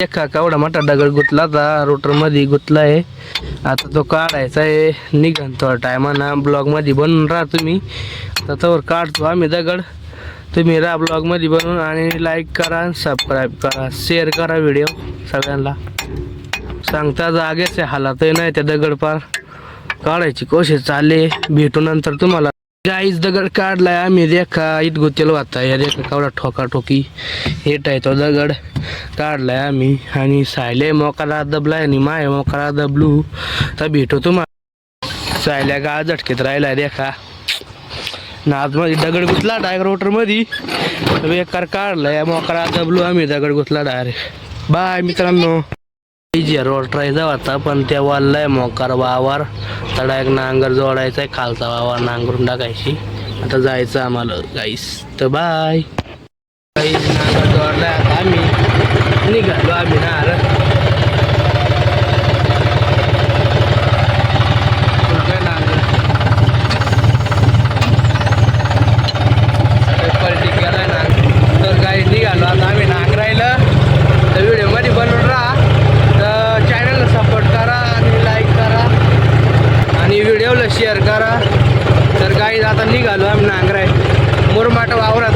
एका केवढा मोठा दगड गुतला होता रोटर मध्ये गुतलाय. आता तो काढायचा आहे. निघन थोडा टायमाना ब्लॉग मध्ये बनवून राहा तुम्ही. त्याच्यावर काढतो आम्ही दगड. तुम्ही राहा ब्लॉग मध्ये बनवून आणि लाईक करा, सबस्क्राईब करा, शेअर करा व्हिडिओ सगळ्यांना. सांगता जागेच हालात नाही त्या दगड पार काढायची कोशिश चालली. भेटू नंतर तुम्हाला. गाईस दगड काढलाय आम्ही. रेखा इत गुतेल होता या रेखा केवढा ठोका ठोकी हेट आहे तो दगड काढलाय आम्ही. आणि सायले मोकाला दबलाय आणि माय मोकाला दबलू. तर भेटू तुम्हाला. सायल्या गाळ झटकेत राहिलाय रेखा नाद मध्ये दगड गुतला डायरेक्ट रोटर मध्ये बेकार काढलाय. मोकाला दबलू आम्ही दगड गुतला डायरेक्ट. बाय मित्रांनो. रोटरायचा होता पण त्या वाललाय मोकार वावर. तडा एक नांगर जोडायचा आहे. खालचा वावर नांगरून टाकायची. आता जायचं आम्हाला गाईस. तर बाय गाईस. नांगर जोडलाय आता आम्ही निघालो आम्ही नार. पलटी गेलाय ना. तर गाईस निघालो आता आम्ही नांगरायला. तर व्हिडिओ मध्ये बनवून राहा. चॅनलला सपोर्ट करा आणि लाईक करा आणि व्हिडिओला शेअर करा. तर गाईज आता निघालो आम्ही नांगराय मुरमाट वावरात.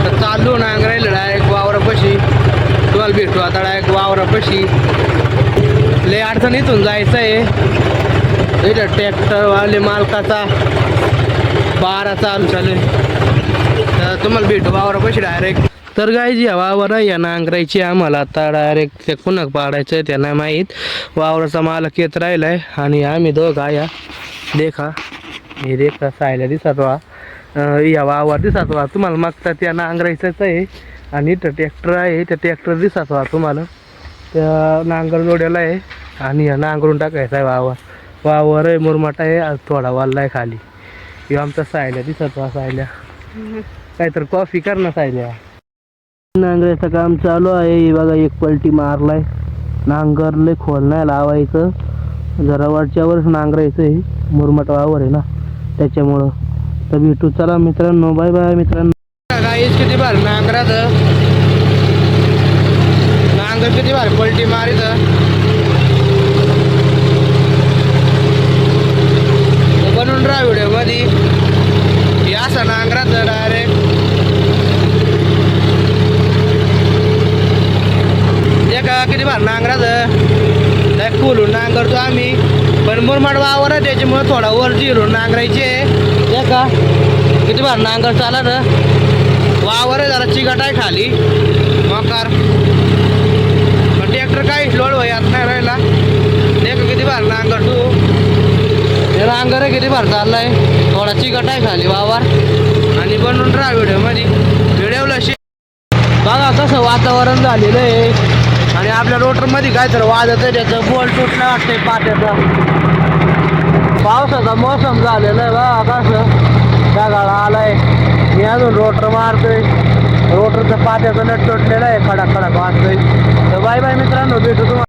तर चालू नांगरायला डायरेक्ट वावरापाशी. तुम्हाला भेटू आता डायरेक्ट वावरापाशी. लय अडचण इथून जायचं आहे. इथं ट्रॅक्टरवाले मालकाचा 12 चालू चालू आहे. तर तुम्हाला भेटू वावरापाशी डायरेक्ट. तर गाईज या वावर या नांगरायची आम्हाला. आता डायरेक्ट ते कुणाक पाडायचं आहे त्यांना माहीत. वावराचा मालक येत राहिलाय आणि आम्ही दोघा या देखा हे रेखा सायला दिसत वा या वावर दिसत वा तुम्हाला. मागता त्या नांगरायचंच आहे आणि इथं ट्रॅक्टर आहे. त्या ट्रॅक्टर दिसत वा तुम्हाला. त्या नांगर जोड्याला आहे आणि या नांगरून टाकायचं आहे वावर. वावर आहे मुरमाटा आहे. थोडा वालला आहे खाली. हे आमचा सायल्या दिसत वा. सायल्या काहीतरी कॉफी कर ना सायल्या. नांगराचं काम चालू आहे बघा. एक पलटी मारलाय. नांगरले खोल नाही लावायचं. जरा वरच्यावरच नांगरायचं आहे. मुरमाट वावर आहे ना त्याच्यामुळं. तर भेटू चला मित्रांनो. बाय बाय मित्रांनो. गाईस किती बार नांगराचं नांगर किती बार पलटी मारायचं बनवून राहा व्हिडिओ मध्ये. हे असं नांगराचं डायरेक्ट किती भार नांगराचं खोलून नांगरतो आम्ही. पण मुरमाड वावर आहे त्याच्यामुळे थोडा वर जिरून नांगरायचे. का किती भार नांगर चालत वावर आहे. जरा चिकट आहे खाली मोकार. पण ट्रॅक्टर काहीच लोड यात नाही राहिला. देख किती भार नांगर तू. हे नांगर आहे किती भार चाललाय. थोडा चिकट आहे खाली वावर. आणि बनवून राहा व्हिडिओ मध्ये. व्हिडिओला बघा कसं वातावरण झालेलं आहे. आणि आपल्या रोटर मध्ये काय तर वाजत आहे. त्याचं बोल तुटलं वाटतंय पाट्याचा. पावसाचा मोसम झालेला आहे बघा कसं ढगाळा आलाय. मी अजून रोटर मारतोय. रोटरचं पाट्याचं नट तुटलेलं आहे. खडक खडक वाजतोय. तर बाय बाय मित्रांनो. भेटू तुम्हाला.